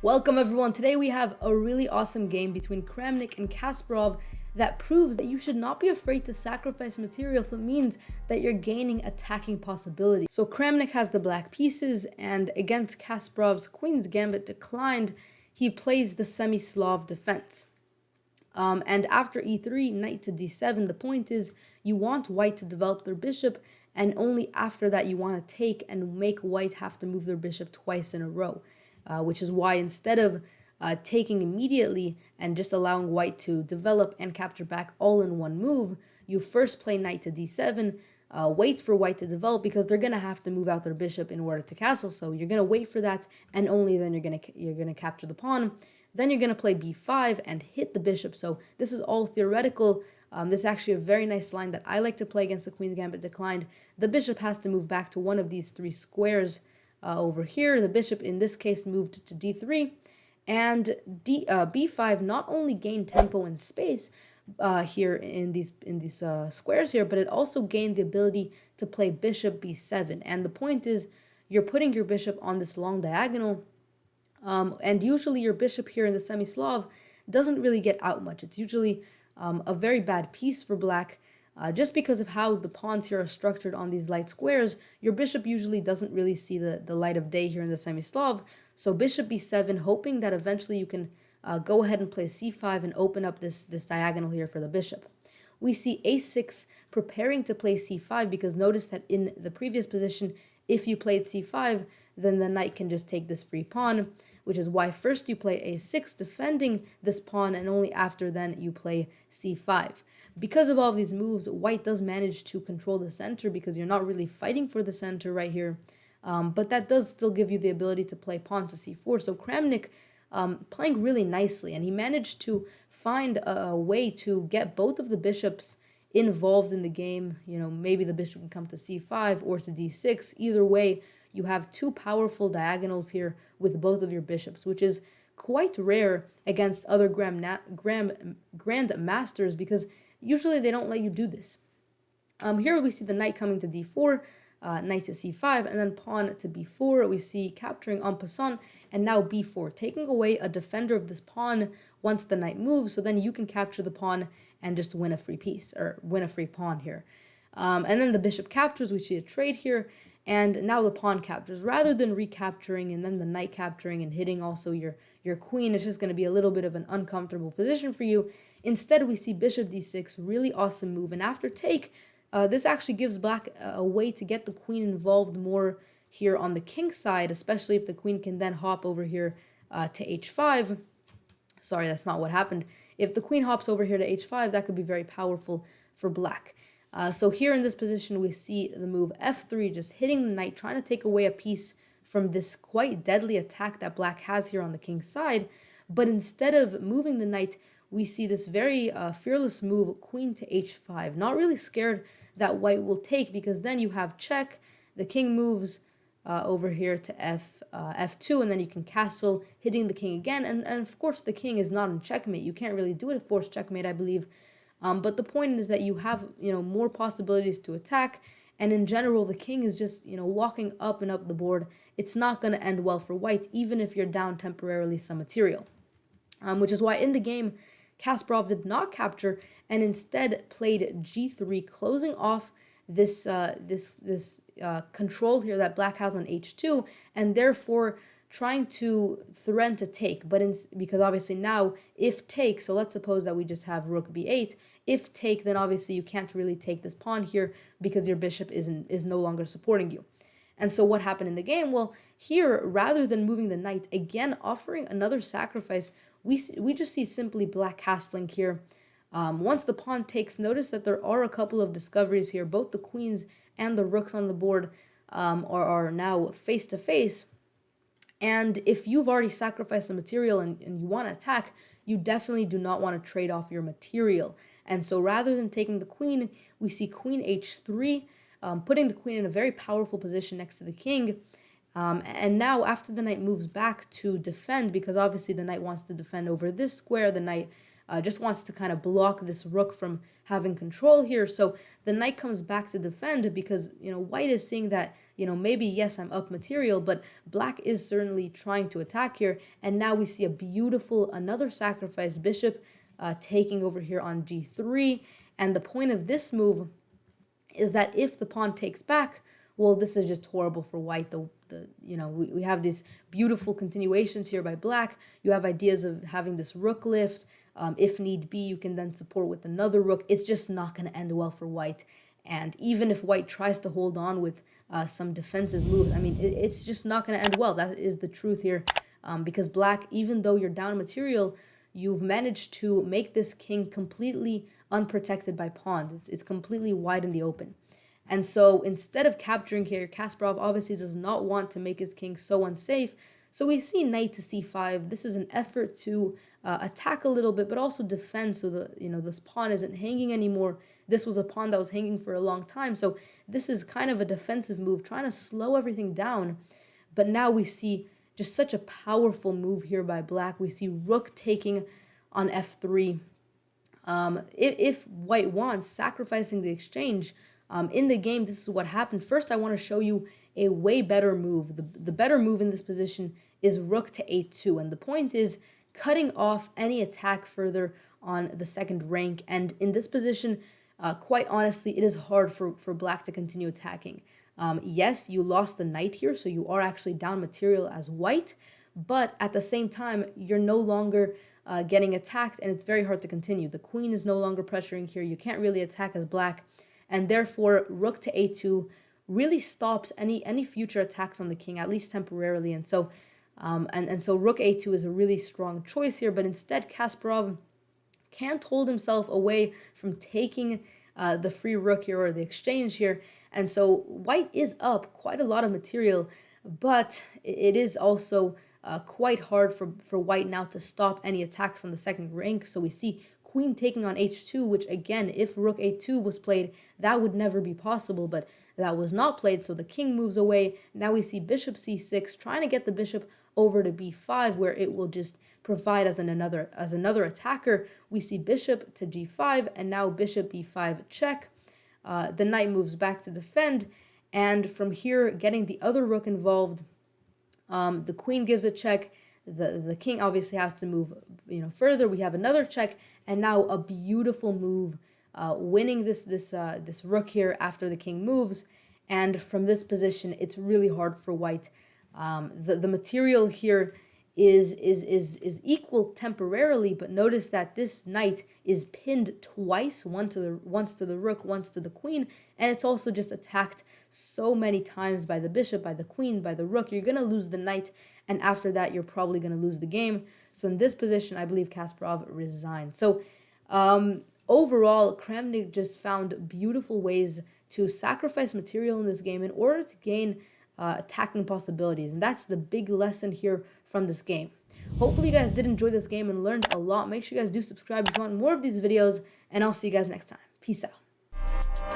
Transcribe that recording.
Welcome everyone. Today we have a really awesome game between Kramnik and Kasparov that proves that you should not be afraid to sacrifice material if it means that you're gaining attacking possibility. So Kramnik has the black pieces, and against Kasparov's Queen's Gambit declined, he plays the semi-Slav defense. And after e3, knight to d7, the point is you want white to develop their bishop, and only after that you want to take and make white have to move their bishop twice in a row. Which is why instead of taking immediately and just allowing white to develop and capture back all in one move, you first play knight to d7, wait for white to develop because they're going to have to move out their bishop in order to castle. So you're going to wait for that, and only then you're going to capture the pawn. Then you're going to play b5 and hit the bishop. So this is all theoretical. This is actually a very nice line that I like to play against the Queen's Gambit declined. The bishop has to move back to one of these three squares. Over here, the bishop in this case moved to d3, and b5 not only gained tempo and space here in these squares here, but it also gained the ability to play bishop b7. And the point is, you're putting your bishop on this long diagonal, and usually your bishop here in the semi-Slav doesn't really get out much. It's usually a very bad piece for black. Just because of how the pawns here are structured on these light squares, your bishop usually doesn't really see the light of day here in the semi-Slav. So bishop b7, hoping that eventually you can go ahead and play c5 and open up this diagonal here for the bishop. We see a6 preparing to play c5 because notice that in the previous position, if you played c5, then the knight can just take this free pawn, which is why first you play a6 defending this pawn, and only after then you play c5. Because of all of these moves, white does manage to control the center because you're not really fighting for the center right here. But that does still give you the ability to play pawn to c4. So Kramnik playing really nicely, and he managed to find a way to get both of the bishops involved in the game. You know, maybe the bishop can come to c5 or to d6. Either way, you have two powerful diagonals here with both of your bishops, which is quite rare against other grand masters because usually they don't let you do this. Here we see the knight coming to d4, knight to c5, and then pawn to b4. We see capturing en passant, and now b4, taking away a defender of this pawn once the knight moves, so then you can capture the pawn and just win a free piece, or win a free pawn here. And then the bishop captures, we see a trade here, and now the pawn captures. Rather than recapturing and then the knight capturing and hitting also your queen, it's just going to be a little bit of an uncomfortable position for you. Instead, we see bishop d6, really awesome move. And after take, this actually gives black a way to get the queen involved more here on the king side, especially if the queen can then hop over here to h5. Sorry, that's not what happened. If the queen hops over here to h5, that could be very powerful for black. So here in this position, we see the move f3, just hitting the knight, trying to take away a piece from this quite deadly attack that black has here on the king's side. But instead of moving the knight, we see this very fearless move, queen to h5. Not really scared that white will take, because then you have check. The king moves over here to f2, and then you can castle, hitting the king again. And of course, the king is not in checkmate. You can't really do it a forced checkmate, I believe. But the point is that you have, more possibilities to attack. And in general, the king is just, walking up and up the board. It's not going to end well for white, even if you're down temporarily some material. Which is why in the game, Kasparov did not capture and instead played g3, closing off this control here that black has on h2, and therefore trying to threaten to take. But because obviously now, if take, so let's suppose that we just have rook b8. If take, then obviously you can't really take this pawn here because your bishop is no longer supporting you. And so what happened in the game? Well, here, rather than moving the knight, again offering another sacrifice, we just see simply black castling here. Once the pawn takes, notice that there are a couple of discoveries here. Both the queens and the rooks on the board are now face to face. And if you've already sacrificed the material and you want to attack, you definitely do not want to trade off your material. And so rather than taking the queen, we see queen h3, putting the queen in a very powerful position next to the king. And now after the knight moves back to defend, because obviously the knight wants to defend over this square, the knight just wants to kind of block this rook from having control here. So the knight comes back to defend because, white is seeing that, you know, maybe yes, I'm up material, but black is certainly trying to attack here. And now we see a beautiful, another sacrifice, bishop taking over here on g3. And the point of this move is that if the pawn takes back, well, this is just horrible for white. You know, we have these beautiful continuations here by black. You have ideas of having this rook lift. If need be, you can then support with another rook. It's just not going to end well for white. And even if white tries to hold on with some defensive moves, I mean, it's just not going to end well. That is the truth here. Because black, even though you're down material, you've managed to make this king completely unprotected by pawns. It's completely wide in the open. And so instead of capturing here, Kasparov obviously does not want to make his king so unsafe. So we see knight to c5. This is an effort to attack a little bit, but also defend so this pawn isn't hanging anymore. This was a pawn that was hanging for a long time. So this is kind of a defensive move, trying to slow everything down. But now we see just such a powerful move here by black. We see rook taking on f3. If white wants, sacrificing the exchange, in the game, this is what happened. First, I want to show you a way better move. The better move in this position is rook to a2. And the point is cutting off any attack further on the second rank. And in this position, quite honestly, it is hard for black to continue attacking. Yes, you lost the knight here, so you are actually down material as white. But at the same time, you're no longer getting attacked, and it's very hard to continue. The queen is no longer pressuring here. You can't really attack as black. And therefore, rook to a2 really stops any future attacks on the king, at least temporarily. And so, so rook a2 is a really strong choice here. But instead, Kasparov can't hold himself away from taking the free rook here or the exchange here. And so white is up quite a lot of material, but it is also quite hard for white now to stop any attacks on the second rank. So we see queen taking on h2, which again, if rook a2 was played, that would never be possible, but that was not played, so the king moves away. Now we see bishop c6, trying to get the bishop over to b5, where it will just provide as another attacker. We see bishop to g5, and now bishop b5 check. The knight moves back to defend, and from here, getting the other rook involved, the queen gives a check. The king obviously has to move, further. We have another check, and now a beautiful move, winning this rook here after the king moves. And from this position, it's really hard for white. The material here is equal temporarily, but notice that this knight is pinned twice, once to the rook, once to the queen, and it's also just attacked so many times by the bishop, by the queen, by the rook. You're going to lose the knight, and after that, you're probably going to lose the game. So in this position, I believe Kasparov resigned. So overall, Kramnik just found beautiful ways to sacrifice material in this game in order to gain attacking possibilities. And that's the big lesson here from this game. Hopefully you guys did enjoy this game and learned a lot. Make sure you guys do subscribe if you want more of these videos, and I'll see you guys next time. Peace out.